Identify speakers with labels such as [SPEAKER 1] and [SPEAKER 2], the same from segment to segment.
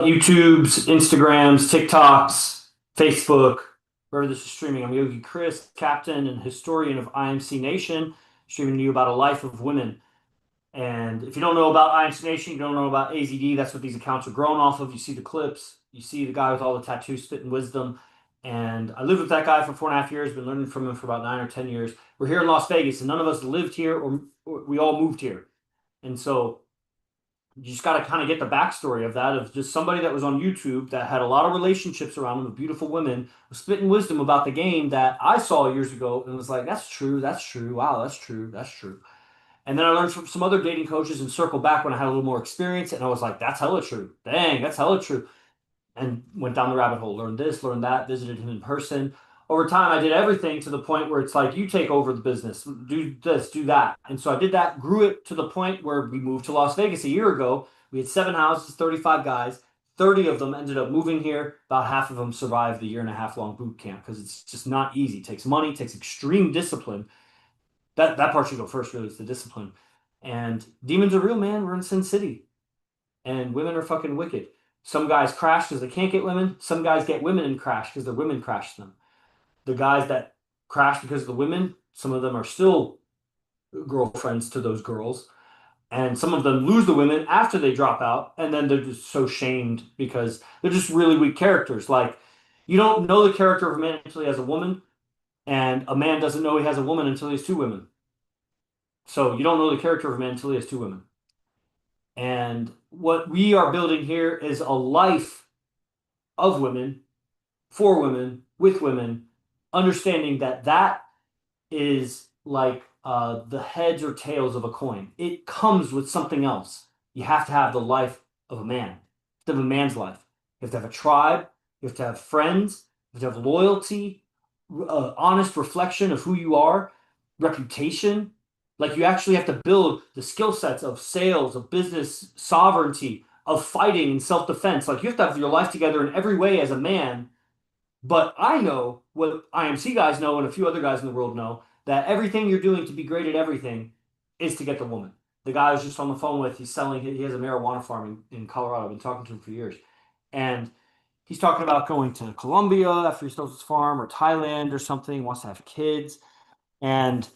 [SPEAKER 1] YouTubes, Instagrams, TikToks, Facebook, wherever this is streaming. I'm Yogi Chris, captain and historian of IMC Nation, streaming to you about a life of women. And if you don't know about IMC Nation, you don't know about AZD, that's what these accounts are grown off of. You see the clips, you see the guy with all the tattoos spitting wisdom. And I lived with that guy for 4.5 years, been learning from him for about 9 or 10 years. We're here in Las Vegas, and none of us lived here or we all moved here. And so you just got to kind of get the backstory of that, of just somebody that was on YouTube that had a lot of relationships around him with beautiful women, was spitting wisdom about the game that I saw years ago and was like, that's true, that's true, wow, that's true, that's true. And then I learned from some other dating coaches and circled back when I had a little more experience, and I was like, that's hella true. Dang, that's hella true. And went down the rabbit hole, learned this, learned that, visited him in person. Over time, I did everything to the point where it's like, you take over the business, do this, do that. And so I did that, grew it to the point where we moved to Las Vegas a year ago. We had 7 houses, 35 guys. 30 of them ended up moving here. About half of them survived the year and a half long boot camp because it's just not easy. It takes money, it takes extreme discipline. That part should go first, really, is the discipline. And demons are real, man. We're in Sin City. And women are fucking wicked. Some guys crash because they can't get women. Some guys get women and crash because their women crash them. The guys that crash because of the women, some of them are still girlfriends to those girls. And some of them lose the women after they drop out. And then they're just so shamed because they're just really weak characters. Like, you don't know the character of a man until he has a woman. And a man doesn't know he has a woman until he has two women. So you don't know the character of a man until he has two women. And what we are building here is a life of women, for women, with women, understanding that that is like the heads or tails of a coin. It comes with something else. You have to have the life of a man, you have to have a man's life. You have to have a tribe, you have to have friends, you have to have loyalty, honest reflection of who you are, reputation. Like you actually have to build the skill sets of sales, of business sovereignty, of fighting and self-defense. Like you have to have your life together in every way as a man. But I know what IMC guys know and a few other guys in the world know that everything you're doing to be great at everything is to get the woman. The guy I was just on the phone with, he's selling, he has a marijuana farm in Colorado. I've been talking to him for years. And he's talking about going to Colombia after he sells his farm or Thailand or something, wants to have kids. And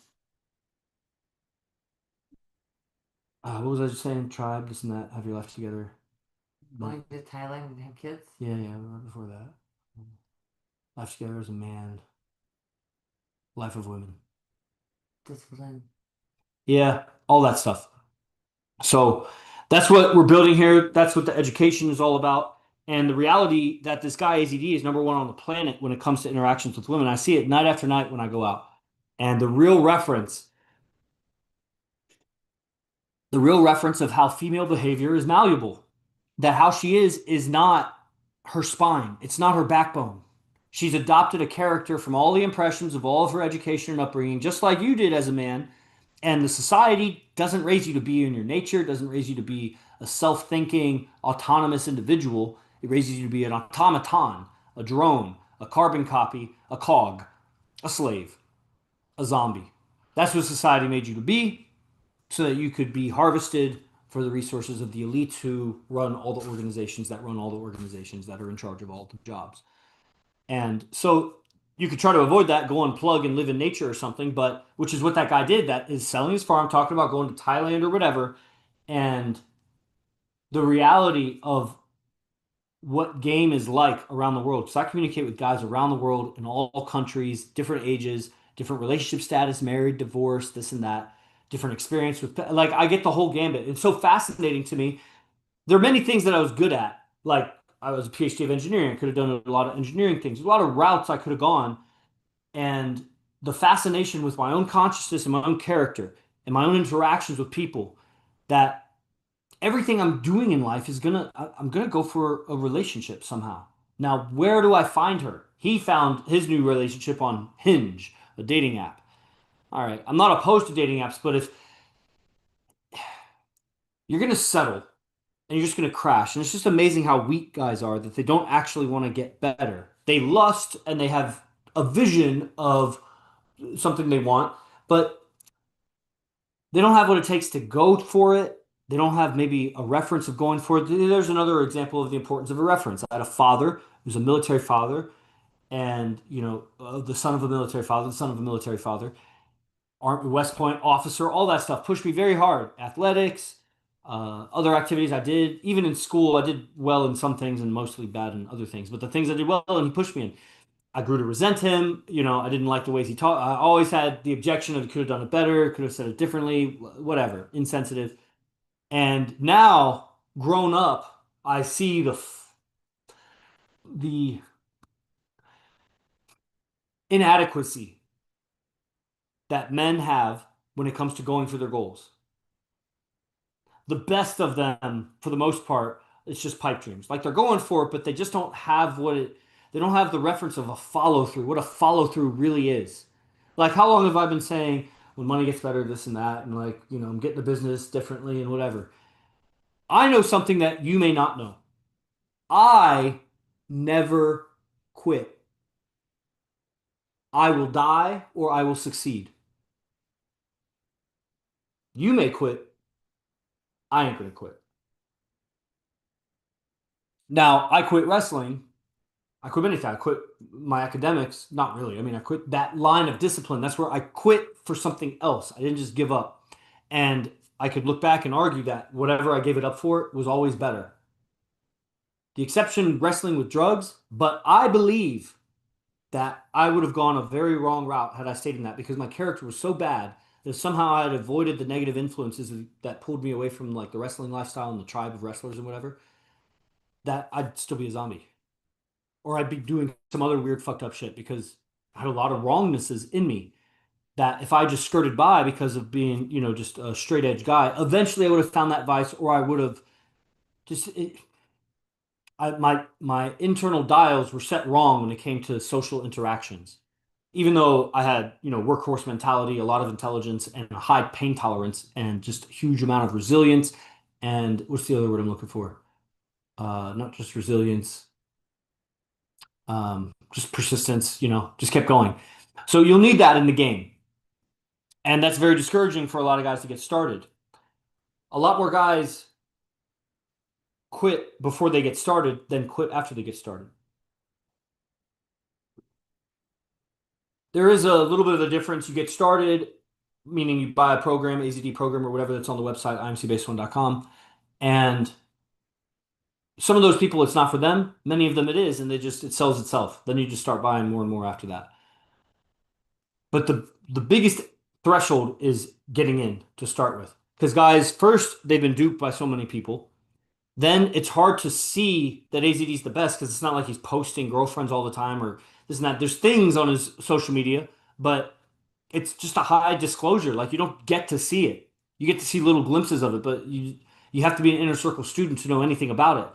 [SPEAKER 1] what was I just saying? Tribe, this and that, have your life together. But
[SPEAKER 2] Going to Thailand and have kids?
[SPEAKER 1] yeah, yeah, before that. Life together as a man, life of women.
[SPEAKER 2] Discipline.
[SPEAKER 1] Yeah, all that stuff. So that's what we're building here. That's what the education is all about. And the reality that this guy AZD is number one on the planet when it comes to interactions with women. I see it night after night when I go out. And the real reference of how female behavior is malleable. That how she is not her spine. It's not her backbone. She's adopted a character from all the impressions of all of her education and upbringing, just like you did as a man. And the society doesn't raise you to be in your nature, doesn't raise you to be a self-thinking, autonomous individual. It raises you to be an automaton, a drone, a carbon copy, a cog, a slave, a zombie. That's what society made you to be so that you could be harvested for the resources of the elites who run all the organizations that run all the organizations that are in charge of all the jobs. And so you could try to avoid that, go unplug and live in nature or something, but which is what that guy did, that is selling his farm, talking about going to Thailand or whatever. And the reality of what game is like around the world. Because I communicate with guys around the world in all countries, different ages, different relationship status, married, divorced, this and that, different experience with, like, I get the whole gambit. It's so fascinating to me. There are many things that I was good at. Like, I was a PhD of engineering. I could have done a lot of engineering things, a lot of routes I could have gone. And the fascination with my own consciousness and my own character and my own interactions with people that everything I'm doing in life is I'm gonna go for a relationship somehow. Now, where do I find her? He found his new relationship on Hinge, a dating app. All right, I'm not opposed to dating apps, but if you're gonna settle and you're just gonna crash, and it's just amazing how weak guys are that they don't actually want to get better. They lust and they have a vision of something they want, but they don't have what it takes to go for it. They don't have maybe a reference of going for it. There's another example of the importance of a reference. I had a father who's a military father, and the son of a military father, the son of a military father, West Point officer, all that stuff pushed me very hard. Athletics, other activities I did, even in school, I did well in some things and mostly bad in other things. But the things I did well, and he pushed me in. I grew to resent him. I didn't like the ways he taught. I always had the objection of he could have done it better, could have said it differently, whatever, insensitive. And now, grown up, I see the inadequacy that men have when it comes to going for their goals. The best of them, for the most part, it's just pipe dreams. Like they're going for it, but they just don't have they don't have the reference of a follow through, what a follow through really is. Like, how long have I been saying when money gets better, this and that, and like, I'm getting the business differently and whatever. I know something that you may not know. I never quit. I will die or I will succeed. You may quit. I ain't gonna quit. Now, I quit wrestling. I quit anything. I quit my academics. Not really. I mean, I quit that line of discipline. That's where I quit for something else. I didn't just give up. And I could look back and argue that whatever I gave it up for was always better. The exception, wrestling with drugs, but I believe that I would have gone a very wrong route had I stayed in that because my character was so bad that somehow I had avoided the negative influences that pulled me away from like the wrestling lifestyle and the tribe of wrestlers and whatever, that I'd still be a zombie. Or I'd be doing some other weird fucked up shit because I had a lot of wrongnesses in me that if I just skirted by because of being, just a straight edge guy, eventually I would have found that vice or I would have just my internal dials were set wrong when it came to social interactions. Even though I had, workhorse mentality, a lot of intelligence and a high pain tolerance and just a huge amount of resilience and what's the other word I'm looking for? Not just resilience, just persistence, just kept going. So you'll need that in the game. And that's very discouraging for a lot of guys to get started. A lot more guys quit before they get started than quit after they get started. There is a little bit of a difference. You get started, meaning you buy a program, AZD program or whatever that's on the website, imcbase1.com. And some of those people, it's not for them. Many of them it is, and it sells itself. Then you just start buying more and more after that. But the biggest threshold is getting in to start with. Because guys, first they've been duped by so many people. Then it's hard to see that AZD is the best because it's not like he's posting girlfriends all the time or this and that. There's things on his social media, but it's just a high disclosure. Like you don't get to see it. You get to see little glimpses of it, but you have to be an inner circle student to know anything about it.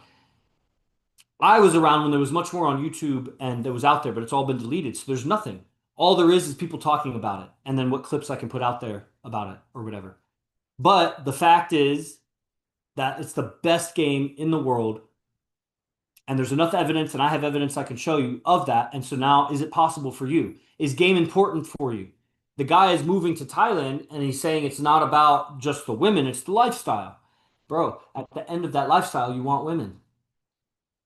[SPEAKER 1] I was around when there was much more on YouTube and that was out there, but it's all been deleted. So there's nothing. All there is people talking about it and then what clips I can put out there about it or whatever. But the fact is that it's the best game in the world. And there's enough evidence, and I have evidence I can show you of that. And so now, is it possible for you? Is game important for you? The guy is moving to Thailand and he's saying it's not about just the women, it's the lifestyle. Bro, at the end of that lifestyle, you want women.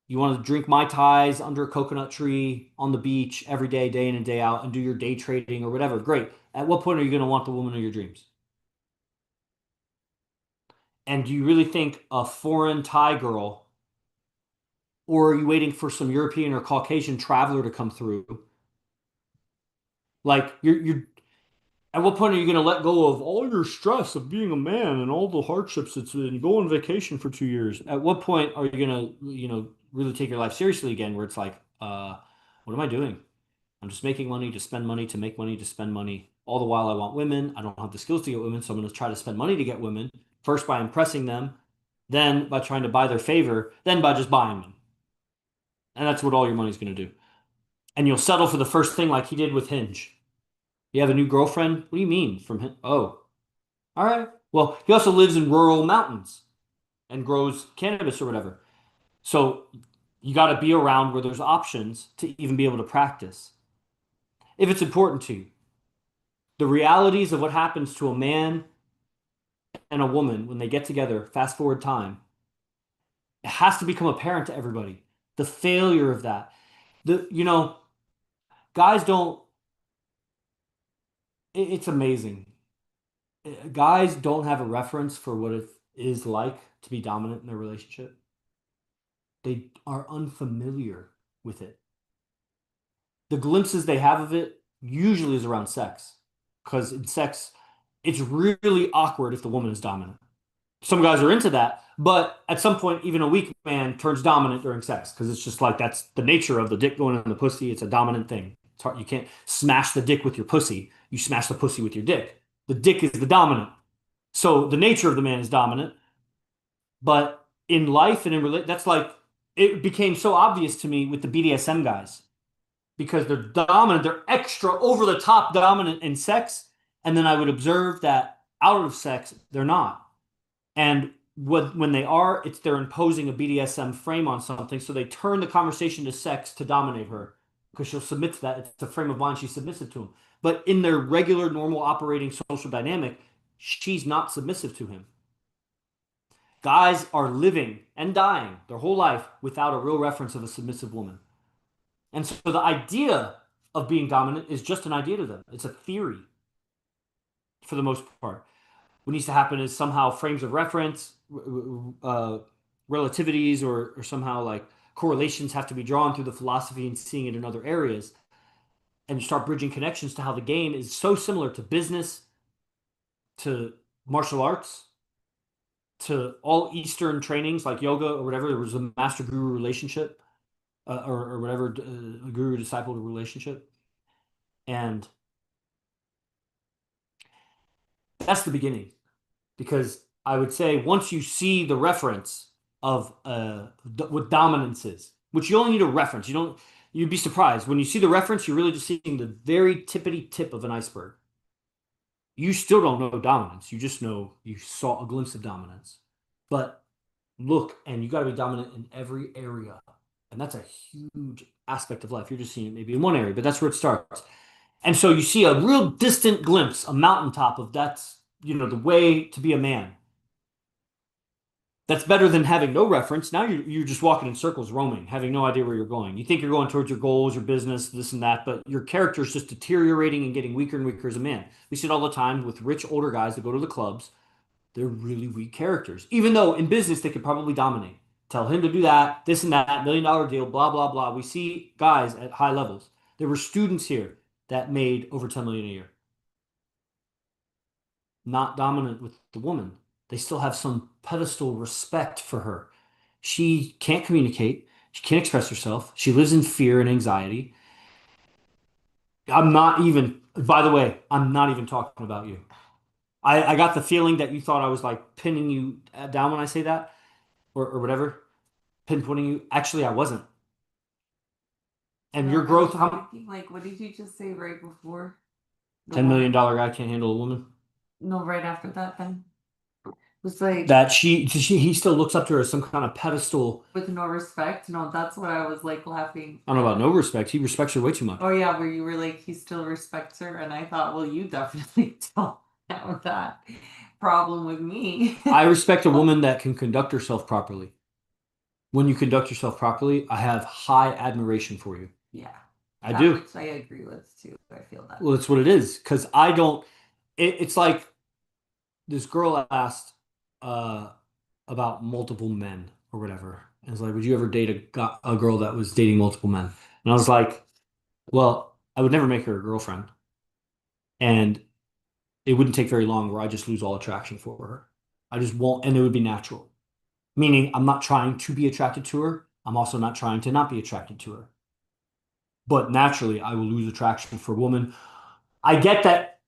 [SPEAKER 1] You want to drink Mai Tais under a coconut tree on the beach every day in and day out, and do your day trading or whatever. Great. At what point are you going to want the woman of your dreams? And do you really think a foreign Thai girl, or are you waiting for some European or Caucasian traveler to come through? Like you're at what point are you going to let go of all your stress of being a man and all the hardships it's and go on vacation for 2 years? At what point are you going to, really take your life seriously again, where it's like, what am I doing? I'm just making money to spend money to make money to spend money. All the while I want women. I don't have the skills to get women, so I'm going to try to spend money to get women. First by impressing them, then by trying to buy their favor, then by just buying them. And that's what all your money's going to do. And you'll settle for the first thing like he did with Hinge. You have a new girlfriend? What do you mean from him? Oh, all right. Well, he also lives in rural mountains and grows cannabis or whatever. So you got to be around where there's options to even be able to practice. If it's important to you, the realities of what happens to a man and a woman, when they get together, fast forward time, it has to become apparent to everybody. The failure of that. Guys don't, it's amazing. Guys don't have a reference for what it is like to be dominant in their relationship. They are unfamiliar with it. The glimpses they have of it usually is around sex. Because in sex, it's really awkward if the woman is dominant. Some guys are into that, but at some point, even a weak man turns dominant during sex because it's just like that's the nature of the dick going in the pussy. It's a dominant thing. It's hard. You can't smash the dick with your pussy. You smash the pussy with your dick. The dick is the dominant. So the nature of the man is dominant. But in life and in that's like it became so obvious to me with the BDSM guys because they're dominant, they're extra over the top dominant in sex, and then I would observe that out of sex, they're not. And when they are, it's they're imposing a BDSM frame on something, so they turn the conversation to sex to dominate her because she'll submit to that. It's a frame of mind she's submissive to him. But in their regular, normal operating social dynamic, she's not submissive to him. Guys are living and dying their whole life without a real reference of a submissive woman. And so the idea of being dominant is just an idea to them. It's a theory for the most part. What needs to happen is somehow frames of reference, relativities, or somehow like correlations have to be drawn through the philosophy and seeing it in other areas. And you start bridging connections to how the game is so similar to business, to martial arts, to all Eastern trainings like yoga or whatever. There was a master guru relationship, or whatever, guru disciple relationship. And that's the beginning. Because I would say once you see the reference of what dominance is, which you only need a reference, you'd be surprised. When you see the reference, you're really just seeing the very tippity tip of an iceberg. You still don't know dominance. You just know you saw a glimpse of dominance. But look, and you got to be dominant in every area. And that's a huge aspect of life. You're just seeing it maybe in one area, but that's where it starts. And so you see a real distant glimpse, a mountaintop of that's, the way to be a man. That's better than having no reference. Now you're just walking in circles, roaming, having no idea where you're going. You think you're going towards your goals, your business, this and that, but your character is just deteriorating and getting weaker and weaker as a man. We see it all the time with rich older guys that go to the clubs. They're really weak characters, even though in business they could probably dominate. Tell him to do that, this and that, $1 million deal, blah, blah, blah. We see guys at high levels. There were students here that made over 10 million a year. Not dominant with the woman. They still have some pedestal respect for her. She can't communicate. She can't express herself. She lives in fear and anxiety. By the way, I'm not even talking about you. I got the feeling that you thought I was like pinning you down when I say that or whatever, pinpointing you. Actually, I wasn't. And
[SPEAKER 2] No,
[SPEAKER 1] your
[SPEAKER 2] I was
[SPEAKER 1] growth, how
[SPEAKER 2] thinking, like, what did you just say right before? The
[SPEAKER 1] $10 million
[SPEAKER 2] woman?
[SPEAKER 1] guy can't handle a woman?
[SPEAKER 2] No, right after that, then. Was like,
[SPEAKER 1] That he still looks up to her as some kind of pedestal.
[SPEAKER 2] with no respect. No, that's what I was like laughing.
[SPEAKER 1] I don't know about no respect. He respects her way too much.
[SPEAKER 2] Oh, yeah, where you were like, he still respects her. And I thought, well, you definitely don't have that problem with me.
[SPEAKER 1] I respect a woman that can conduct herself properly. When you conduct yourself properly, I have high admiration for you.
[SPEAKER 2] Yeah,
[SPEAKER 1] I
[SPEAKER 2] that
[SPEAKER 1] do.
[SPEAKER 2] much I agree with too. I feel that.
[SPEAKER 1] Well, that's what it is. Because I don't. It's like this girl asked uh, about multiple men or whatever. And it's like, would you ever date a girl that was dating multiple men? And I was like, well, I would never make her a girlfriend. And it wouldn't take very long where I just lose all attraction for her. I just won't, and it would be natural. Meaning, I'm not trying to be attracted to her. I'm also not trying to not be attracted to her. But naturally, I will lose attraction for a woman. I get that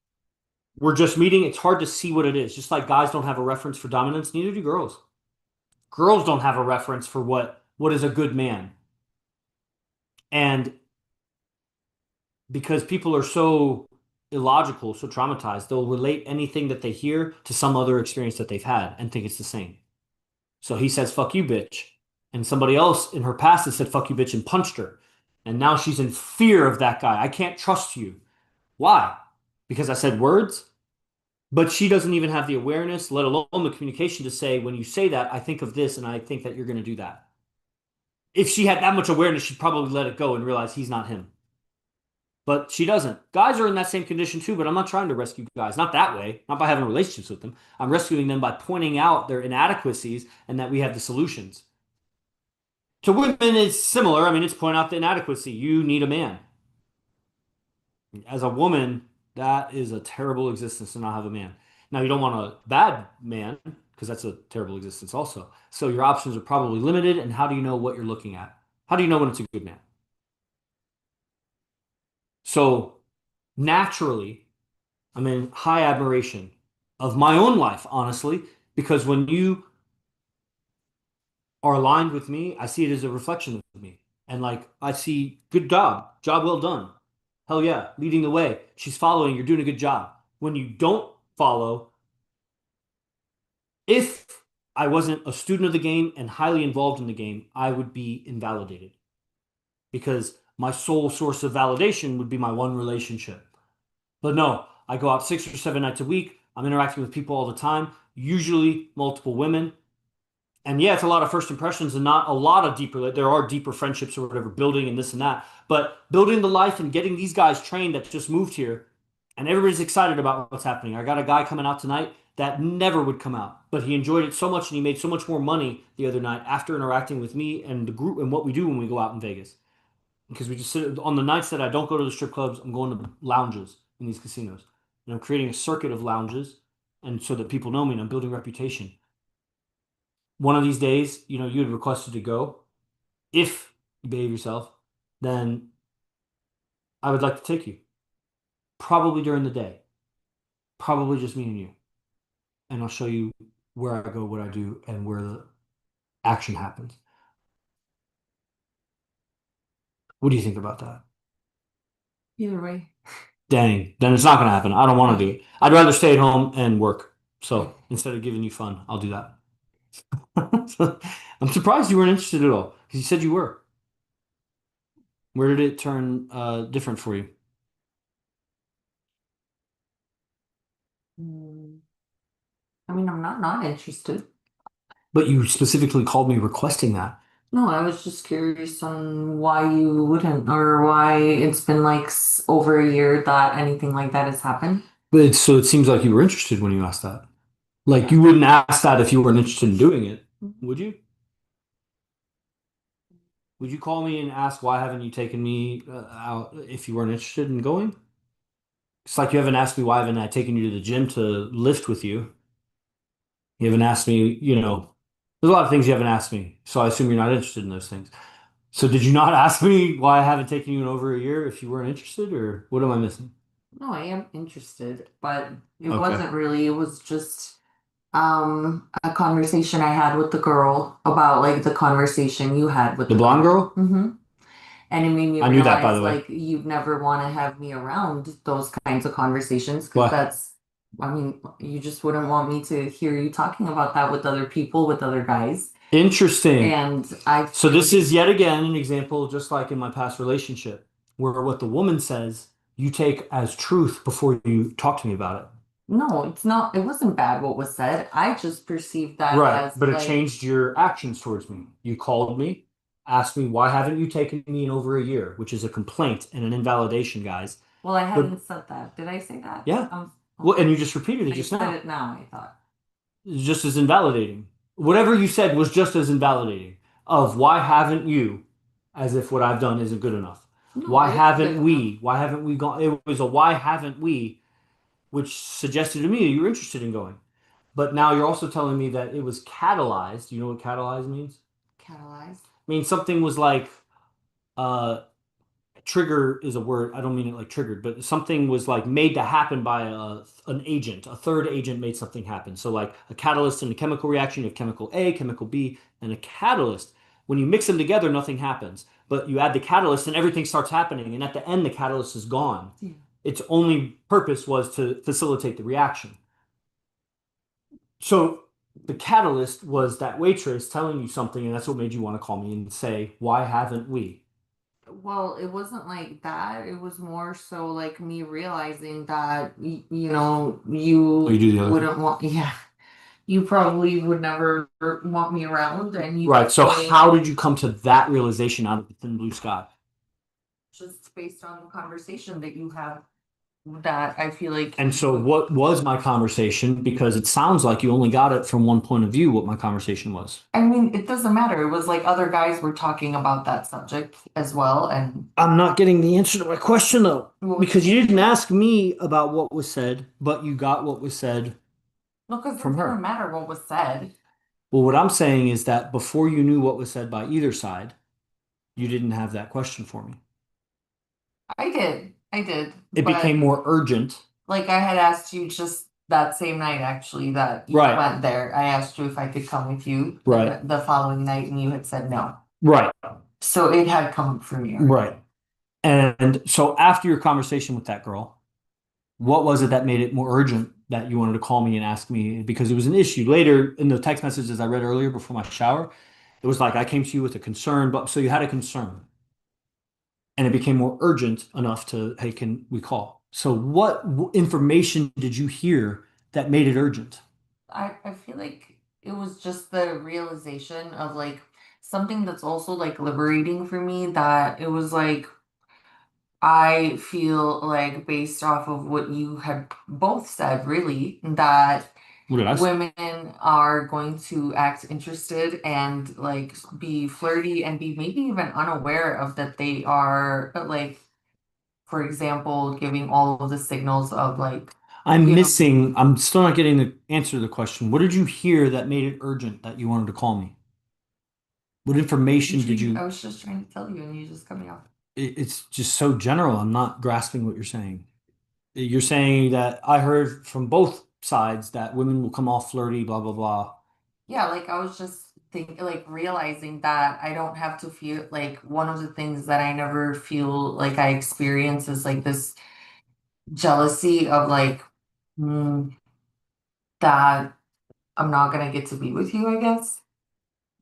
[SPEAKER 1] we're just meeting. It's hard to see what it is. Just like guys don't have a reference for dominance, neither do girls. Girls don't have a reference for what is a good man. And because people are so illogical, so traumatized, they'll relate anything that they hear to some other experience that they've had and think it's the same. So he says, fuck you, bitch. And somebody else in her past has said, fuck you, bitch, and punched her. And now she's in fear of that guy. I can't trust you. Why? Because I said words? But she doesn't even have the awareness, let alone the communication to say, when you say that, I think of this and I think that you're going to do that. If she had that much awareness, she'd probably let it go and realize he's not him. But she doesn't. Guys are in that same condition too, but I'm not trying to rescue guys. Not that way. Not by having relationships with them. I'm rescuing them by pointing out their inadequacies and that we have the solutions. To women, it's similar. I mean, it's point out the inadequacy. You need a man. As a woman, that is a terrible existence to not have a man. Now, you don't want a bad man because that's a terrible existence also. So your options are probably limited. And how do you know what you're looking at? How do you know when it's a good man? So naturally, I'm in high admiration of my own life, honestly, because when you are aligned with me, I see it as a reflection of me. And like, I see, good job well done. Hell yeah, leading the way. She's following, you're doing a good job. When you don't follow, if I wasn't a student of the game and highly involved in the game, I would be invalidated because my sole source of validation would be my one relationship. But no, I go out 6 or 7 nights a week. I'm interacting with people all the time, usually multiple women. And yeah, it's a lot of first impressions and not a lot of deeper. There are deeper friendships or whatever, building and this and that. But building the life and getting these guys trained that just moved here, and everybody's excited about what's happening. I got a guy coming out tonight that never would come out, but he enjoyed it so much and he made so much more money the other night after interacting with me and the group and what we do when we go out in Vegas. Because we just sit on the nights that I don't go to the strip clubs, I'm going to lounges in these casinos. And I'm creating a circuit of lounges and so that people know me and I'm building reputation. One of these days, you had requested to go. If you behave yourself, then I would like to take you. Probably during the day. Probably just me and you. And I'll show you where I go, what I do, and where the action happens. What do you think about that?
[SPEAKER 2] Either way.
[SPEAKER 1] Dang, then it's not going to happen. I don't want to do it. I'd rather stay at home and work. So instead of giving you fun, I'll do that. I'm surprised you weren't interested at all because you said you were. Where did it turn different for you?
[SPEAKER 2] Mm, I mean, I'm not interested.
[SPEAKER 1] But you specifically called me requesting that.
[SPEAKER 2] No, I was just curious on why you wouldn't, or why it's been like over a year that anything like that has happened.
[SPEAKER 1] So it seems like you were interested when you asked that. Like
[SPEAKER 2] Yeah.
[SPEAKER 1] you wouldn't ask that if you weren't interested in doing it,
[SPEAKER 2] Mhm.
[SPEAKER 1] would you? Would you call me and ask why haven't you taken me out if you weren't interested in going? It's like you haven't asked me why haven't I taken you to the gym to lift with you. You haven't asked me, there's a lot of things you haven't asked me. So I assume you're not interested in those things. So did you not ask me why I haven't taken you in over a year if you weren't interested, or what am I missing?
[SPEAKER 2] No, I am interested, but it
[SPEAKER 1] Okay.
[SPEAKER 2] wasn't really, it was just a conversation I had with the girl about like the conversation you had with
[SPEAKER 1] The
[SPEAKER 2] the
[SPEAKER 1] blonde
[SPEAKER 2] girl.
[SPEAKER 1] girl?
[SPEAKER 2] And it made me
[SPEAKER 1] I knew that, by
[SPEAKER 2] realize
[SPEAKER 1] the way.
[SPEAKER 2] like you'd never want to have me around those kinds of conversations because
[SPEAKER 1] Why?
[SPEAKER 2] that's, I mean, you just wouldn't want me to hear you talking about that with other people, with other guys.
[SPEAKER 1] Interesting.
[SPEAKER 2] And I
[SPEAKER 1] So
[SPEAKER 2] feel,
[SPEAKER 1] this is yet again an example, just like in my past relationship, where what the woman says you take as truth before you talk to me about it.
[SPEAKER 2] no, it's not, it wasn't bad what was said. I just perceived that
[SPEAKER 1] Right,
[SPEAKER 2] as
[SPEAKER 1] but it
[SPEAKER 2] like,
[SPEAKER 1] changed your actions towards me. You called me, asked me why haven't you taken me in over a year, which is a complaint and an invalidation, guys.
[SPEAKER 2] well, I
[SPEAKER 1] But
[SPEAKER 2] hadn't said that. Did I say that?
[SPEAKER 1] yeah, well,
[SPEAKER 2] Okay.
[SPEAKER 1] and you just repeated it
[SPEAKER 2] I
[SPEAKER 1] just
[SPEAKER 2] said
[SPEAKER 1] now.
[SPEAKER 2] it now, I thought.
[SPEAKER 1] It's just as invalidating. Whatever you said was just as invalidating of why haven't you, as if what I've done isn't good enough.
[SPEAKER 2] No,
[SPEAKER 1] Why
[SPEAKER 2] it is good
[SPEAKER 1] haven't
[SPEAKER 2] enough.
[SPEAKER 1] we? Why haven't we gone? It was a why haven't we, which suggested to me that you were interested in going. But now you're also telling me that it was catalyzed. You know what catalyzed means?
[SPEAKER 2] Catalyzed.
[SPEAKER 1] I mean, something was like uh trigger is a word. I don't mean it like triggered, but something was like made to happen by an agent. A third agent made something happen. So like a catalyst in a chemical reaction, you have chemical A, chemical B, and a catalyst. When you mix them together, nothing happens. But you add the catalyst and everything starts happening. And at the end, the catalyst is gone.
[SPEAKER 2] Yeah.
[SPEAKER 1] Its only purpose was to facilitate the reaction. So the catalyst was that waitress telling you something, and that's what made you want to call me and say, why haven't we?
[SPEAKER 2] Well, it wasn't like that. It was more so like me realizing that you know
[SPEAKER 1] Oh, you
[SPEAKER 2] you
[SPEAKER 1] do the other thing.
[SPEAKER 2] wouldn't want, yeah, you probably would never want me around, and you
[SPEAKER 1] Right. So
[SPEAKER 2] wouldn't,
[SPEAKER 1] how did you come to that realization out of the thin blue sky?
[SPEAKER 2] just based on the conversation that you have, that I feel like
[SPEAKER 1] And so what was my conversation? Because it sounds like you only got it from one point of view, what my conversation was.
[SPEAKER 2] I mean, it doesn't matter. It was like other guys were talking about that subject as well, and
[SPEAKER 1] I'm not getting the answer to my question though,
[SPEAKER 2] what was
[SPEAKER 1] because
[SPEAKER 2] it?
[SPEAKER 1] you didn't ask me about what was said, but you got what was said
[SPEAKER 2] No, because it
[SPEAKER 1] from
[SPEAKER 2] didn't
[SPEAKER 1] her.
[SPEAKER 2] matter what was said.
[SPEAKER 1] Well, what I'm saying is that before you knew what was said by either side, you didn't have that question for me.
[SPEAKER 2] I did,
[SPEAKER 1] It became
[SPEAKER 2] but
[SPEAKER 1] more urgent.
[SPEAKER 2] like I had asked you just that same night, actually, that you
[SPEAKER 1] Right,
[SPEAKER 2] went there. I asked you if I could come with you
[SPEAKER 1] right,
[SPEAKER 2] the following night, and you had said no.
[SPEAKER 1] right,
[SPEAKER 2] So it had come from you already.
[SPEAKER 1] right. And so after your conversation with that girl, what was it that made it more urgent that you wanted to call me and ask me? Because it was an issue. Later in the text messages I read earlier before my shower, it was like I came to you with a concern, but so you had a concern. And it became more urgent enough to, hey, can we call? So what information did you hear that made it urgent?
[SPEAKER 2] I feel like it was just the realization of like something that's also like liberating for me, that it was like I feel like, based off of what you had both said, really, that
[SPEAKER 1] What did I say?
[SPEAKER 2] women are going to act interested and like be flirty and be maybe even unaware of that they are like, for example, giving all of the signals of like, you know,
[SPEAKER 1] I'm still not getting the answer to the question. What did you hear that made it urgent that you wanted to call me? What information did
[SPEAKER 2] I
[SPEAKER 1] you?
[SPEAKER 2] was just trying to tell you and you just cut me off.
[SPEAKER 1] It's just so general. I'm not grasping what you're saying. You're saying that I heard from both sides that women will come off flirty, blah, blah, blah.
[SPEAKER 2] Yeah, like I was just think like realizing that I don't have to feel like, one of the things that I never feel like I experience is like this jealousy of like, mm, that I'm not gonna get to be with you, I guess,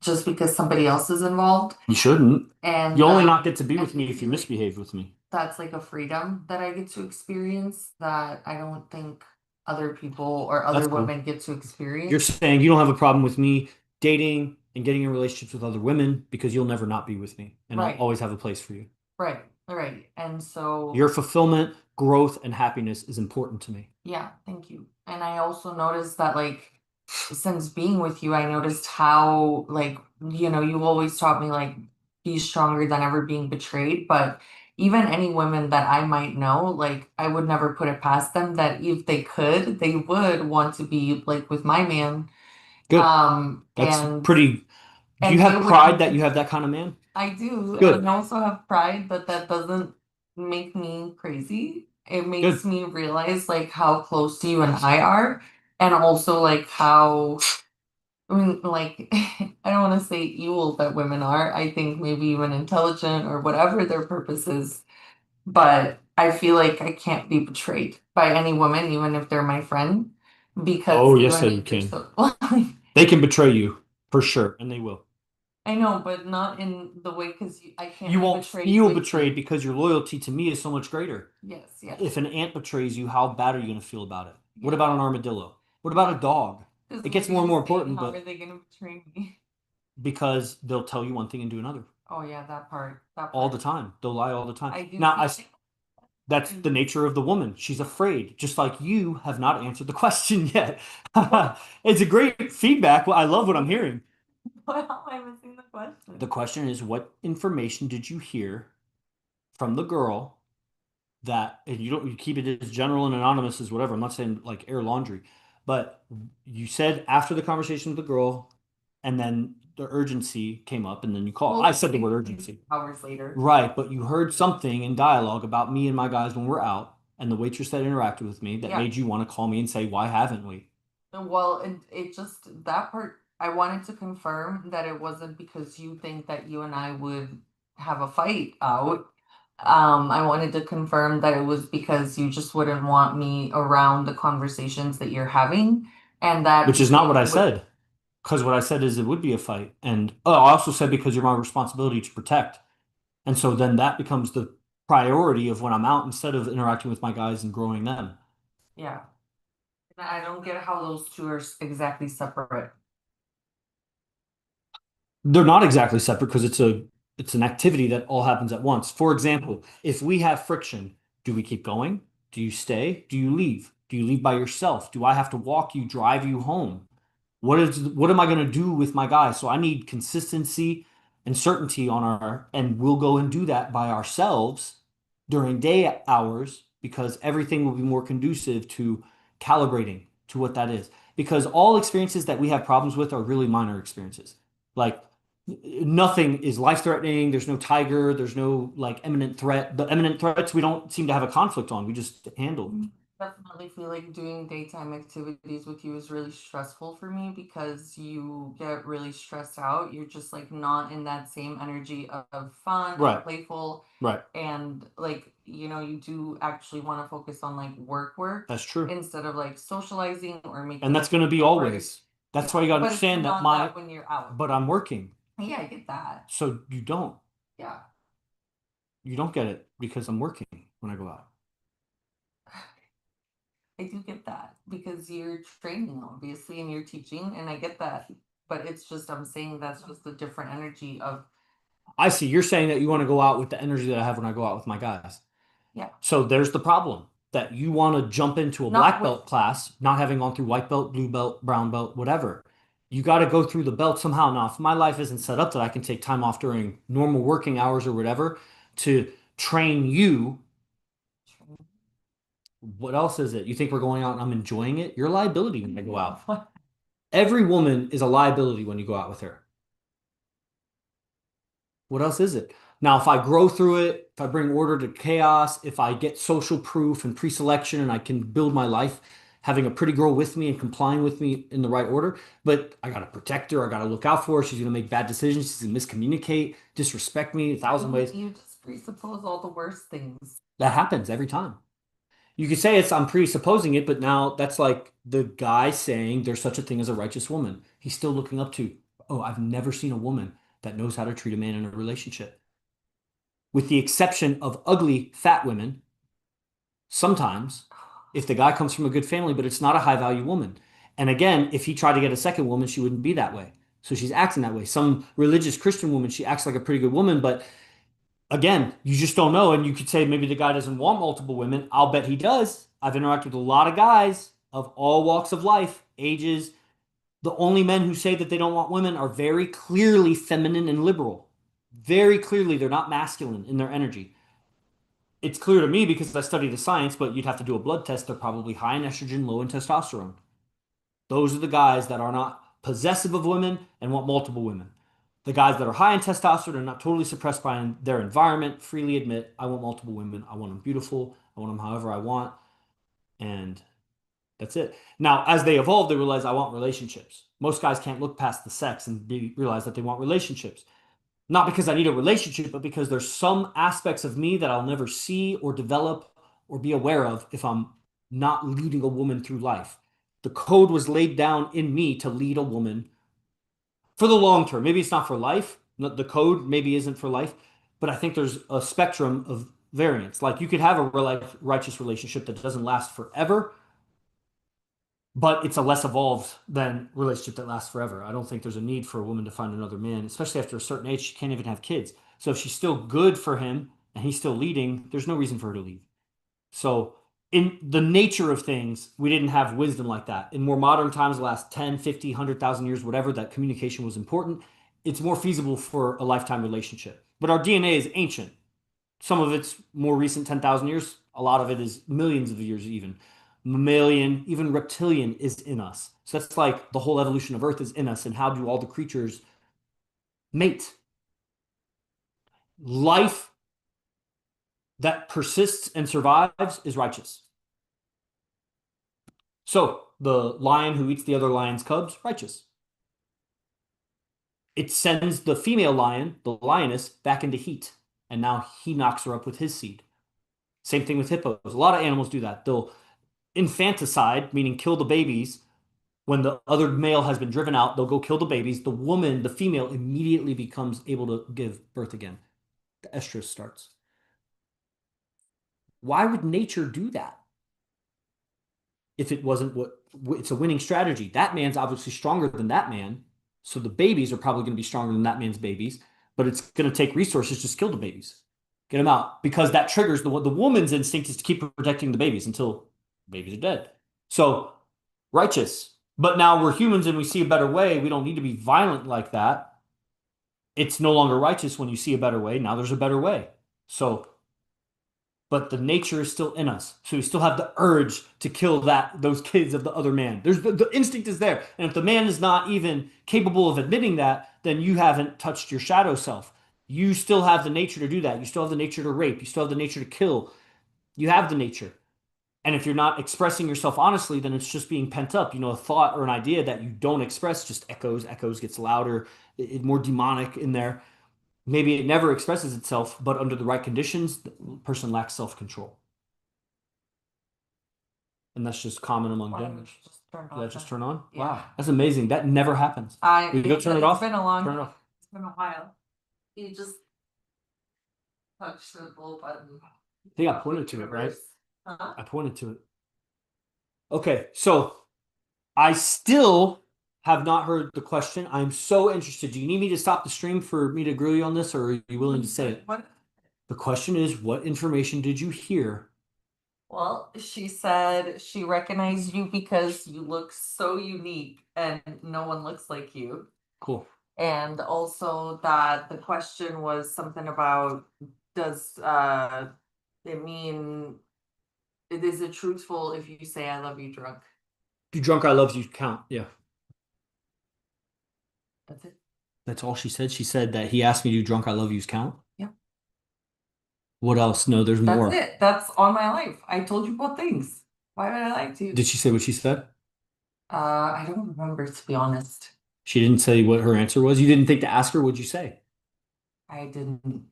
[SPEAKER 2] just because somebody else is involved.
[SPEAKER 1] You shouldn't. You
[SPEAKER 2] And
[SPEAKER 1] only not get to be
[SPEAKER 2] and
[SPEAKER 1] with
[SPEAKER 2] I
[SPEAKER 1] me if you
[SPEAKER 2] feel like
[SPEAKER 1] misbehave with me.
[SPEAKER 2] that's like a freedom that I get to experience that I don't think other people or
[SPEAKER 1] That's
[SPEAKER 2] other
[SPEAKER 1] cool.
[SPEAKER 2] women get to
[SPEAKER 1] You're
[SPEAKER 2] experience.
[SPEAKER 1] saying you don't have a problem with me dating and getting in relationships with other women because you'll never not be with me and I'll
[SPEAKER 2] Right,
[SPEAKER 1] always have a place for you.
[SPEAKER 2] right, right. And so
[SPEAKER 1] Your fulfillment, growth, and happiness is important to me.
[SPEAKER 2] yeah, thank you. And I also noticed that like since being with you, I noticed how like, you've always taught me like be stronger than ever being betrayed, but even any women that I might know, like I would never put it past them that if they could, they would want to be like with my man.
[SPEAKER 1] Good. That's
[SPEAKER 2] And
[SPEAKER 1] pretty. Do you
[SPEAKER 2] they
[SPEAKER 1] have
[SPEAKER 2] would
[SPEAKER 1] pride that you have that kind of man?
[SPEAKER 2] I do, and
[SPEAKER 1] Good.
[SPEAKER 2] I also have pride, but that doesn't make me crazy. It makes
[SPEAKER 1] Good.
[SPEAKER 2] me realize like how close to you and I are, and also like how, I mean, like, I don't want to say evil that women are. I think maybe even intelligent or whatever their purpose is, but I feel like I can't be betrayed by any woman, even if they're my friend,
[SPEAKER 1] Oh,
[SPEAKER 2] because
[SPEAKER 1] yes,
[SPEAKER 2] even
[SPEAKER 1] sir, you
[SPEAKER 2] if they're
[SPEAKER 1] can.
[SPEAKER 2] so,
[SPEAKER 1] They can betray you for sure, and they will.
[SPEAKER 2] I know, but not in the way, because I can't
[SPEAKER 1] You
[SPEAKER 2] be
[SPEAKER 1] won't
[SPEAKER 2] betrayed
[SPEAKER 1] feel
[SPEAKER 2] with
[SPEAKER 1] betrayed
[SPEAKER 2] you.
[SPEAKER 1] because your loyalty to me is so much greater.
[SPEAKER 2] Yes,
[SPEAKER 1] If
[SPEAKER 2] yes.
[SPEAKER 1] an ant betrays you, how bad are you going to feel about it? What
[SPEAKER 2] Yeah.
[SPEAKER 1] about an armadillo? What about a dog?
[SPEAKER 2] Because
[SPEAKER 1] It
[SPEAKER 2] what
[SPEAKER 1] gets
[SPEAKER 2] are
[SPEAKER 1] more and
[SPEAKER 2] you
[SPEAKER 1] more
[SPEAKER 2] saying?
[SPEAKER 1] important,
[SPEAKER 2] How are
[SPEAKER 1] but
[SPEAKER 2] they going to betray me?
[SPEAKER 1] because they'll tell you one thing and do another
[SPEAKER 2] Oh yeah, that part. That
[SPEAKER 1] all the
[SPEAKER 2] part.
[SPEAKER 1] time. They'll lie all the time.
[SPEAKER 2] I do
[SPEAKER 1] Now,
[SPEAKER 2] feel like
[SPEAKER 1] that's
[SPEAKER 2] I
[SPEAKER 1] the
[SPEAKER 2] do.
[SPEAKER 1] nature of the woman. She's afraid, just like you have not answered the question yet.
[SPEAKER 2] What?
[SPEAKER 1] It's a great feedback. Well, I love what I'm hearing.
[SPEAKER 2] How am I missing the
[SPEAKER 1] The
[SPEAKER 2] question?
[SPEAKER 1] question is, what information did you hear from the girl that, and you don't, you keep it as general and anonymous as whatever. I'm not saying like air laundry, but you said after the conversation with the girl, and then the urgency came up, and then you call.
[SPEAKER 2] Well,
[SPEAKER 1] I
[SPEAKER 2] it was
[SPEAKER 1] said the
[SPEAKER 2] like
[SPEAKER 1] word
[SPEAKER 2] a few
[SPEAKER 1] urgency.
[SPEAKER 2] hours later.
[SPEAKER 1] Right, but you heard something in dialogue about me and my guys when we're out, and the waitress that interacted with me that
[SPEAKER 2] Yeah.
[SPEAKER 1] made you want to call me and say, why haven't we?
[SPEAKER 2] Well, it just, that part, I wanted to confirm that it wasn't because you think that you and I would have a fight out. I wanted to confirm that it was because you just wouldn't want me around the conversations that you're having, and that
[SPEAKER 1] Which is not what
[SPEAKER 2] you
[SPEAKER 1] I
[SPEAKER 2] would.
[SPEAKER 1] said. Because what I said is it would be a fight. And oh, I also said because you're my responsibility to protect. And so then that becomes the priority of when I'm out instead of interacting with my guys and growing them.
[SPEAKER 2] Yeah. And I don't get how those two are exactly separate.
[SPEAKER 1] They're not exactly separate because it's an activity that all happens at once. For example, if we have friction, do we keep going? Do you stay? Do you leave? Do you leave by yourself? Do I have to walk you, drive you home? What am I going to do with my guys? So I need consistency and certainty on our, and we'll go and do that by ourselves during day hours because everything will be more conducive to calibrating to what that is. Because all experiences that we have problems with are really minor experiences. Like nothing is life-threatening. There's no tiger. There's no like imminent threat. The imminent threats we don't seem to have a conflict on. We just handle.
[SPEAKER 2] Definitely feel like doing daytime activities with you is really stressful for me because you get really stressed out. You're just like not in that same energy of fun and
[SPEAKER 1] Right,
[SPEAKER 2] playful.
[SPEAKER 1] right.
[SPEAKER 2] And like, you do actually want to focus on like work
[SPEAKER 1] That's true.
[SPEAKER 2] instead of like socializing or
[SPEAKER 1] And
[SPEAKER 2] making
[SPEAKER 1] that's
[SPEAKER 2] like
[SPEAKER 1] going to be
[SPEAKER 2] memorable.
[SPEAKER 1] always. That's why
[SPEAKER 2] Yeah,
[SPEAKER 1] you got to
[SPEAKER 2] but it's
[SPEAKER 1] understand that
[SPEAKER 2] not that when you're out.
[SPEAKER 1] but I'm working.
[SPEAKER 2] Yeah, I get that.
[SPEAKER 1] So you don't.
[SPEAKER 2] Yeah.
[SPEAKER 1] You don't get it because I'm working when I go out.
[SPEAKER 2] I do get that because you're training obviously and you're teaching and I get that. But it's just I'm saying that's just a different energy of
[SPEAKER 1] I see. You're saying that you want to go out with the energy that I have when I go out with my guys.
[SPEAKER 2] yeah.
[SPEAKER 1] So there's the problem that you want to jump into a
[SPEAKER 2] Not
[SPEAKER 1] black
[SPEAKER 2] with
[SPEAKER 1] belt class, not having gone through white belt, blue belt, brown belt, whatever. You got to go through the belt somehow. Now, if my life isn't set up that I can take time off during normal working hours or whatever to train you, what else is it? You think we're going out and I'm enjoying it? You're a liability when I go out. Every woman is a liability when you go out with her. What else is it? Now, if I grow through it, if I bring order to chaos, if I get social proof and pre-selection and I can build my life having a pretty girl with me and complying with me in the right order, but I gotta protect her, I gotta look out for her. She's gonna make bad decisions, she's gonna miscommunicate, disrespect me a thousand ways.
[SPEAKER 2] you just presuppose all the worst things.
[SPEAKER 1] That happens every time. You could say I'm presupposing it, but now that's like the guy saying there's such a thing as a righteous woman. He's still looking up to, oh, I've never seen a woman that knows how to treat a man in a relationship. With the exception of ugly, fat women, sometimes, if the guy comes from a good family, but it's not a high value woman. And again, if he tried to get a second woman, she wouldn't be that way. So she's acting that way. Some religious Christian woman, she acts like a pretty good woman, but again, you just don't know. And you could say maybe the guy doesn't want multiple women. I'll bet he does. I've interacted with a lot of guys of all walks of life, ages. The only men who say that they don't want women are very clearly feminine and liberal. Very clearly, they're not masculine in their energy. It's clear to me because I study the science, but you'd have to do a blood test. They're probably high in estrogen, low in testosterone. Those are the guys that are not possessive of women and want multiple women. The guys that are high in testosterone and not totally suppressed by their environment freely admit, I want multiple women. I want them beautiful. I want them however I want. And that's it. Now, as they evolve, they realize I want relationships. Most guys can't look past the sex and realize that they want relationships. Not because I need a relationship, but because there's some aspects of me that I'll never see or develop or be aware of if I'm not leading a woman through life. The code was laid down in me to lead a woman for the long term. Maybe it's not for life. The code maybe isn't for life, but I think there's a spectrum of variance. Like you could have a righteous relationship that doesn't last forever, but it's a less evolved than relationship that lasts forever. I don't think there's a need for a woman to find another man, especially after a certain age. She can't even have kids. So if she's still good for him and he's still leading, there's no reason for her to leave. So in the nature of things, we didn't have wisdom like that. In more modern times, the last 10, 50, 100,000 years, whatever, that communication was important. It's more feasible for a lifetime relationship. But our DNA is ancient. Some of it's more recent, 10,000 years. A lot of it is millions of years even. Mammalian, even reptilian is in us. So that's like the whole evolution of Earth is in us. And how do all the creatures mate? Life that persists and survives is righteous. So the lion who eats the other lion's cubs, righteous. It sends the female lion, the lioness, back into heat. And now he knocks her up with his seed. Same thing with hippos. A lot of animals do that. They'll infanticide, meaning kill the babies. When the other male has been driven out, they'll go kill the babies. The woman, the female, immediately becomes able to give birth again. the estrus starts. Why would nature do that? If it wasn't what it's a winning strategy. That man's obviously stronger than that man. So the babies are probably going to be stronger than that man's babies, but it's going to take resources just kill the babies. Get them out because that triggers the woman's instinct is to keep protecting the babies until babies are dead. So righteous. But now we're humans and we see a better way. We don't need to be violent like that. It's no longer righteous when you see a better way. Now there's a better way. So but the nature is still in us. So we still have the urge to kill those kids of the other man. There's the instinct is there. And if the man is not even capable of admitting that, then you haven't touched your shadow self. You still have the nature to do that. You still have the nature to rape. You still have the nature to kill. You have the nature. And if you're not expressing yourself honestly, then it's just being pent up. A thought or an idea that you don't express just echoes, gets louder, more demonic in there. Maybe it never expresses itself, but under the right conditions, the person lacks self-control. And that's just common among genders. Did that just turn on?
[SPEAKER 2] Yeah.
[SPEAKER 1] Wow, that's amazing. That never happens. We go turn it off.
[SPEAKER 2] It's been a long
[SPEAKER 1] Turn it off.
[SPEAKER 2] It's been a while. You just touch the little button.
[SPEAKER 1] I think I pointed to it, right?
[SPEAKER 2] Huh?
[SPEAKER 1] I pointed to it. Okay, so I still have not heard the question. I'm so interested. Do you need me to stop the stream for me to grill you on this, or are you willing to say it?
[SPEAKER 2] What?
[SPEAKER 1] The question is, what information did you hear?
[SPEAKER 2] Well, she said she recognized you because you look so unique and no one looks like you.
[SPEAKER 1] Cool.
[SPEAKER 2] And also that the question was something about does it mean is it truthful if you say I love you drunk?
[SPEAKER 1] You drunk, I love you count. Yeah.
[SPEAKER 2] That's it.
[SPEAKER 1] That's all she said. She said that he asked me to do drunk, I love yous count.
[SPEAKER 2] Yeah.
[SPEAKER 1] What else? No, there's more.
[SPEAKER 2] That's it. That's all my life. I told you both things. Why would I lie to you?
[SPEAKER 1] Did she say what she said?
[SPEAKER 2] I don't remember, to be honest.
[SPEAKER 1] She didn't say what her answer was. You didn't think to ask her, what'd you say?
[SPEAKER 2] I didn't.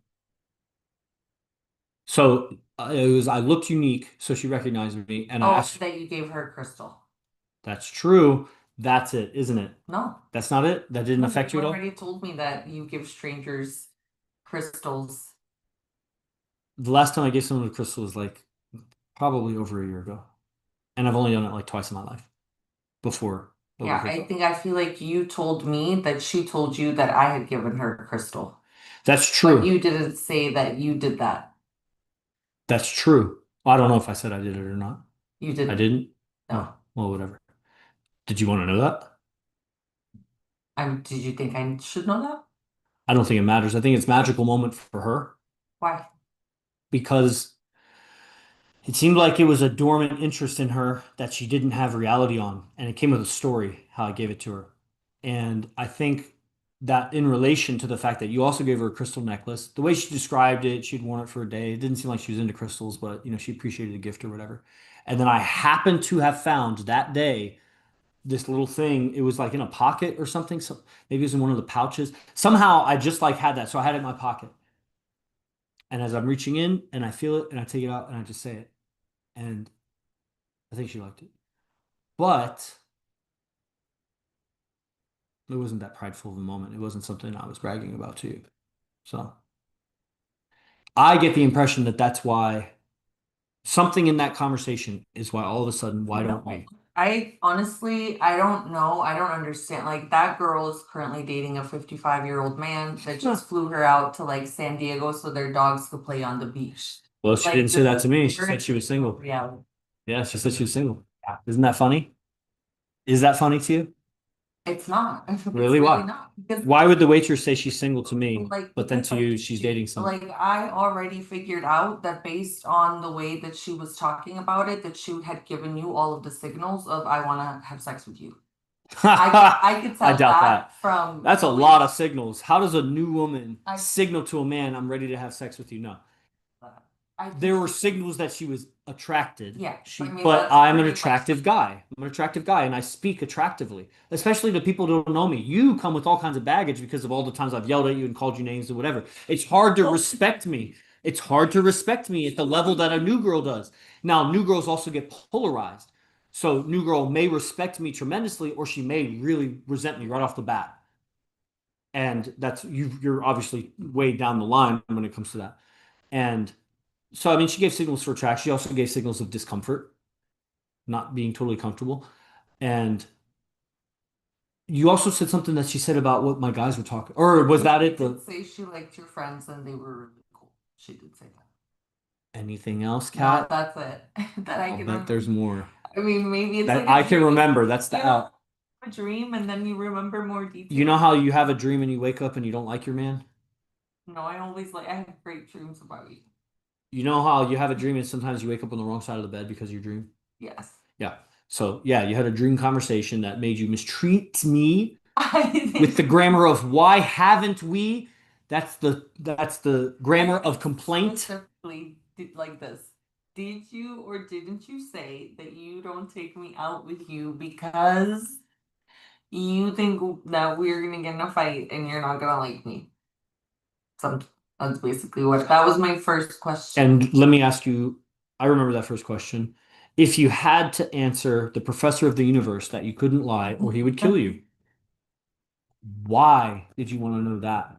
[SPEAKER 1] So it was, I looked unique, so she recognized me, and I asked.
[SPEAKER 2] That you gave her a crystal.
[SPEAKER 1] That's true. That's it, isn't it?
[SPEAKER 2] No.
[SPEAKER 1] That's not it? That didn't affect you at all?
[SPEAKER 2] You already told me that you give strangers crystals.
[SPEAKER 1] The last time I gave someone a crystal was like probably over a year ago. And I've only done it like twice in my life before.
[SPEAKER 2] Yeah, I feel like you told me that she told you that I had given her a crystal.
[SPEAKER 1] That's true.
[SPEAKER 2] But you didn't say that you did that.
[SPEAKER 1] That's true. I don't know if I said I did it or not.
[SPEAKER 2] You didn't.
[SPEAKER 1] I didn't?
[SPEAKER 2] No.
[SPEAKER 1] Oh, well, whatever. Did you want to know that?
[SPEAKER 2] Did you think I should know that?
[SPEAKER 1] I don't think it matters. I think it's a magical moment for her.
[SPEAKER 2] Why?
[SPEAKER 1] Because it seemed like it was a dormant interest in her that she didn't have reality on. And it came with a story, how I gave it to her. And I think that in relation to the fact that you also gave her a crystal necklace, the way she described it, she'd worn it for a day. It didn't seem like she was into crystals, but she appreciated the gift or whatever. And then I happened to have found that day this little thing. It was like in a pocket or something. So maybe it was in one of the pouches. Somehow I just like had that. So I had it in my pocket. And as I'm reaching in and I feel it and I take it out and I just say it. And I think she liked it. But it wasn't that prideful of a moment. It wasn't something I was bragging about to you. So I get the impression that that's why something in that conversation is why all of a sudden, why don't we?
[SPEAKER 2] I honestly, I don't know. I don't understand. Like that girl is currently dating a 55-year-old man that just flew her out to like San Diego so their dogs could play on the beach.
[SPEAKER 1] Well, she
[SPEAKER 2] Like,
[SPEAKER 1] didn't say that to me. She said she was single.
[SPEAKER 2] Yeah.
[SPEAKER 1] Yeah, she said she was single. Isn't that funny? Is that funny to you?
[SPEAKER 2] It's not. It's
[SPEAKER 1] Really? Why?
[SPEAKER 2] not. Because
[SPEAKER 1] Why would the waitress say she's single to me,
[SPEAKER 2] like,
[SPEAKER 1] but then
[SPEAKER 2] because,
[SPEAKER 1] to you she's dating someone?
[SPEAKER 2] like I already figured out that based on the way that she was talking about it, that she had given you all of the signals of I want to have sex with you. I could tell
[SPEAKER 1] I doubt that.
[SPEAKER 2] from
[SPEAKER 1] That's a
[SPEAKER 2] the way
[SPEAKER 1] lot of signals. How does a new woman
[SPEAKER 2] I-
[SPEAKER 1] signal to a man, I'm ready to have sex with you? No. There were signals that she was attracted.
[SPEAKER 2] Yeah,
[SPEAKER 1] But I'm an
[SPEAKER 2] pretty much-
[SPEAKER 1] attractive guy. I'm an attractive guy and I speak attractively, especially to people who don't know me. You come with all kinds of baggage because of all the times I've yelled at you and called you names or whatever. It's hard to respect me. It's hard to respect me at the level that a new girl does. Now, new girls also get polarized. So new girl may respect me tremendously or she may really resent me right off the bat. And that's you're obviously way down the line when it comes to that. And so, I mean, she gave signals for attraction. She also gave signals of discomfort, not being totally comfortable. And you also said something that she said about what my guys were talking, or was that it?
[SPEAKER 2] She did say she liked your friends and they were really cool. She did say that.
[SPEAKER 1] Anything else,
[SPEAKER 2] No,
[SPEAKER 1] Kat?
[SPEAKER 2] that's it. That I
[SPEAKER 1] I'll
[SPEAKER 2] can
[SPEAKER 1] bet there's
[SPEAKER 2] remember.
[SPEAKER 1] more
[SPEAKER 2] I mean, maybe it's
[SPEAKER 1] that
[SPEAKER 2] like
[SPEAKER 1] I
[SPEAKER 2] a
[SPEAKER 1] can
[SPEAKER 2] dream.
[SPEAKER 1] remember. That's the
[SPEAKER 2] You know,
[SPEAKER 1] out.
[SPEAKER 2] a dream and then you remember more
[SPEAKER 1] You know
[SPEAKER 2] details.
[SPEAKER 1] how you have a dream and you wake up and you don't like your man?
[SPEAKER 2] No, I have great dreams about you.
[SPEAKER 1] You know how you have a dream and sometimes you wake up on the wrong side of the bed because of your dream?
[SPEAKER 2] Yes.
[SPEAKER 1] Yeah. So, yeah, you had a dream conversation that made you mistreat me
[SPEAKER 2] I
[SPEAKER 1] with the
[SPEAKER 2] didn't
[SPEAKER 1] grammar of why haven't we? That's the grammar
[SPEAKER 2] I
[SPEAKER 1] of complaint.
[SPEAKER 2] specifically did like this. Did you or didn't you say that you don't take me out with you because you think that we're gonna get in a fight and you're not gonna like me? So that's basically what that was my first question.
[SPEAKER 1] And let me ask you, I remember that first question. If you had to answer the professor of the universe that you couldn't lie or he would kill you, why did you want to know that?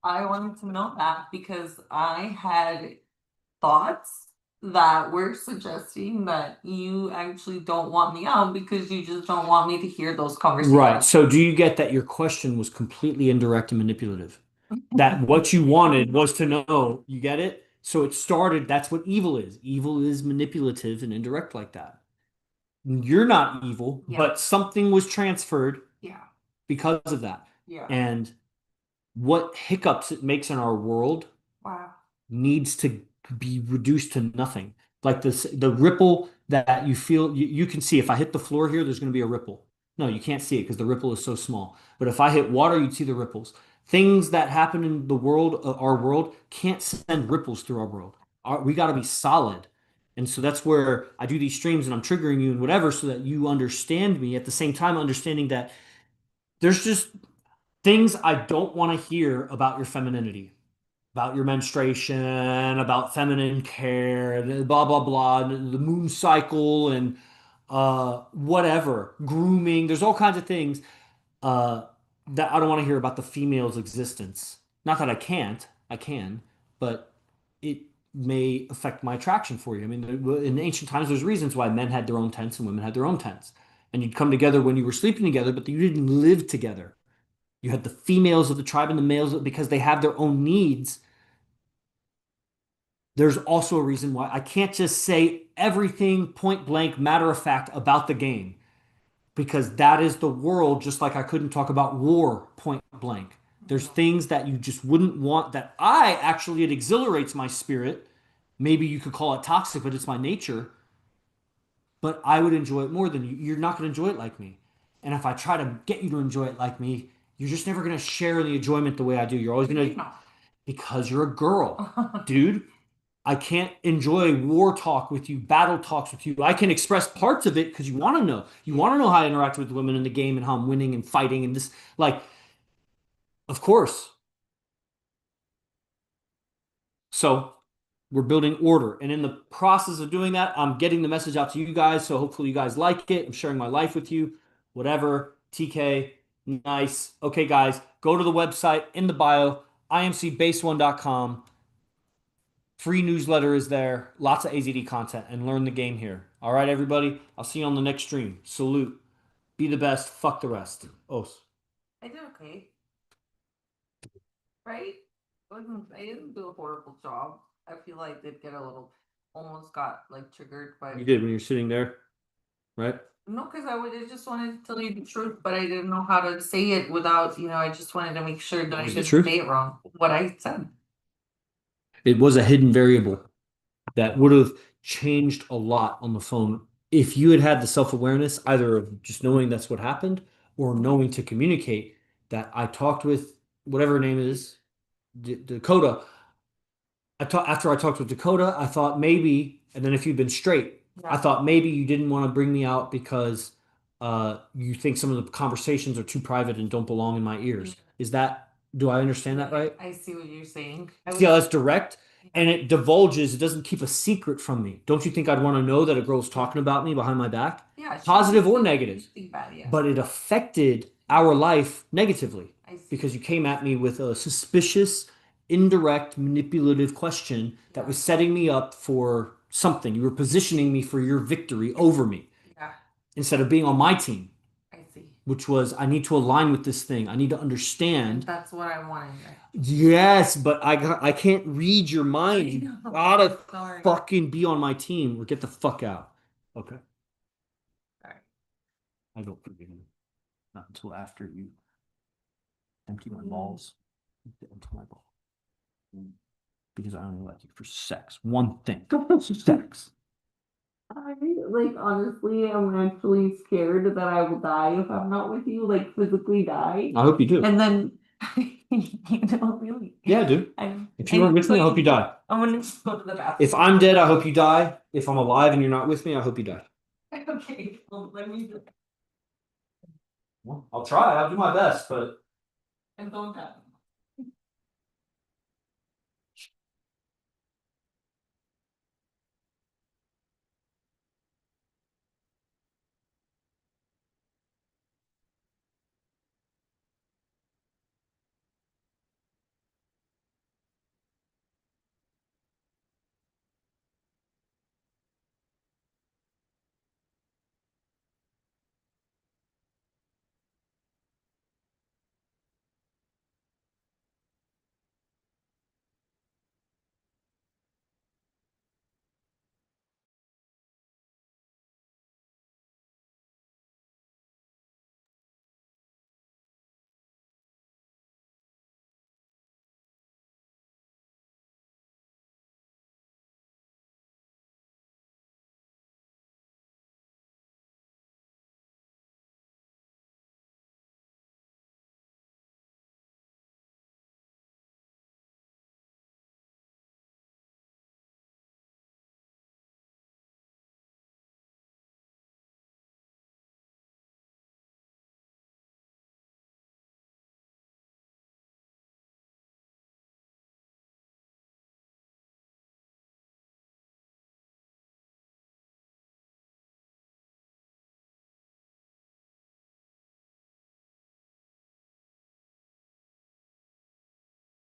[SPEAKER 2] I wanted to know that because I had thoughts that were suggesting that you actually don't want me out because you just don't want me to hear those
[SPEAKER 1] Right.
[SPEAKER 2] conversations.
[SPEAKER 1] So do you get that your question was completely indirect and manipulative? That what you wanted was to know, you get it? So it started, that's what evil is. Evil is manipulative and indirect like that. You're not evil,
[SPEAKER 2] Yeah.
[SPEAKER 1] but something was transferred
[SPEAKER 2] Yeah.
[SPEAKER 1] because of that.
[SPEAKER 2] Yeah.
[SPEAKER 1] And what hiccups it makes in our world
[SPEAKER 2] Wow.
[SPEAKER 1] needs to be reduced to nothing. Like this, the ripple that you feel, you can see if I hit the floor here, there's going to be a ripple. No, you can't see it because the ripple is so small. But if I hit water, you'd see the ripples. Things that happen in the world, our world, can't send ripples through our world. We got to be solid. And so that's where I do these streams and I'm triggering you and whatever so that you understand me at the same time, understanding that there's just things I don't want to hear about your femininity, about your menstruation, about feminine care, blah blah blah, the moon cycle and whatever, grooming. There's all kinds of things uh that I don't want to hear about the female's existence. Not that I can't, I can, but it may affect my attraction for you. I mean, in ancient times, there's reasons why men had their own tents and women had their own tents. And you'd come together when you were sleeping together, but you didn't live together. You had the females of the tribe and the males because they have their own needs. There's also a reason why I can't just say everything point blank, matter of fact about the game because that is the world, just like I couldn't talk about war point blank. There's things that you just wouldn't want that it exhilarates my spirit. Maybe you could call it toxic, but it's my nature. But I would enjoy it more than you. You're not going to enjoy it like me. And if I try to get you to enjoy it like me, you're just never going to share the enjoyment the way I do. You're always going to, because you're a girl, dude. I can't enjoy war talk with you, battle talks with you. I can express parts of it because you want to know. You want to know how I interact with women in the game and how I'm winning and fighting and this. Like, of course. So we're building order. And in the process of doing that, I'm getting the message out to you guys. So hopefully you guys like it. I'm sharing my life with you. Whatever. TK, nice. Okay, guys, go to the website in the bio, imcbase1.com. Free newsletter is there. Lots of AZD content and learn the game here. All right, everybody. I'll see you on the next stream. Salute. Be the best. Fuck the rest. Os.
[SPEAKER 2] I did okay. Right? I didn't do a horrible job. I feel like I did get a little, almost got like triggered by.
[SPEAKER 1] You did when you're sitting there, right?
[SPEAKER 2] No, because I just wanted to tell you the truth, but I didn't know how to say it without, I just wanted to make sure that I
[SPEAKER 1] Was it
[SPEAKER 2] didn't
[SPEAKER 1] true?
[SPEAKER 2] say it wrong. What I said.
[SPEAKER 1] It was a hidden variable that would have changed a lot on the phone if you had had the self-awareness, either of just knowing that's what happened or knowing to communicate that I talked with whatever her name is, Dakota. After I talked with Dakota, I thought maybe, and then if you'd been straight, I
[SPEAKER 2] Yeah.
[SPEAKER 1] thought maybe you didn't want to bring me out because you think some of the conversations are too private and don't belong in my ears. Do I understand that right?
[SPEAKER 2] I see what you're saying.
[SPEAKER 1] See how that's direct? And it divulges, it doesn't keep a secret from me. Don't you think I'd want to know that a girl's talking about me behind my back?
[SPEAKER 2] Yeah,
[SPEAKER 1] Positive or negative.
[SPEAKER 2] bad, yeah.
[SPEAKER 1] But it affected our life negatively.
[SPEAKER 2] I see.
[SPEAKER 1] because you came at me with a suspicious, indirect, manipulative question that was setting me up for something. You were positioning me for your victory over me
[SPEAKER 2] Yeah,
[SPEAKER 1] instead of being on my team,
[SPEAKER 2] I see.
[SPEAKER 1] which was I need to align with this thing. I need to
[SPEAKER 2] And
[SPEAKER 1] understand.
[SPEAKER 2] that's what I wanted.
[SPEAKER 1] Yes, but I can't read your mind. You
[SPEAKER 2] know.
[SPEAKER 1] gotta
[SPEAKER 2] Sorry.
[SPEAKER 1] fucking be on my team or get the fuck out. Okay.
[SPEAKER 2] Sorry.
[SPEAKER 1] I don't forgive you. Not until after you empty my balls. Empty my ball. Because I only like you for sex. One thing. Sex.
[SPEAKER 2] I like honestly, I'm actually scared that I will die if I'm not with you, like physically die.
[SPEAKER 1] I hope you do.
[SPEAKER 2] And then you know, really.
[SPEAKER 1] Yeah, dude.
[SPEAKER 2] I'm,
[SPEAKER 1] If you weren't with me, I hope you die.
[SPEAKER 2] I'm gonna just go to the bathroom.
[SPEAKER 1] If I'm dead, I hope you die. If I'm alive and you're not with me, I hope you die.
[SPEAKER 2] Okay, well, let me
[SPEAKER 1] Well, I'll try. I'll do my best, but
[SPEAKER 2] and don't have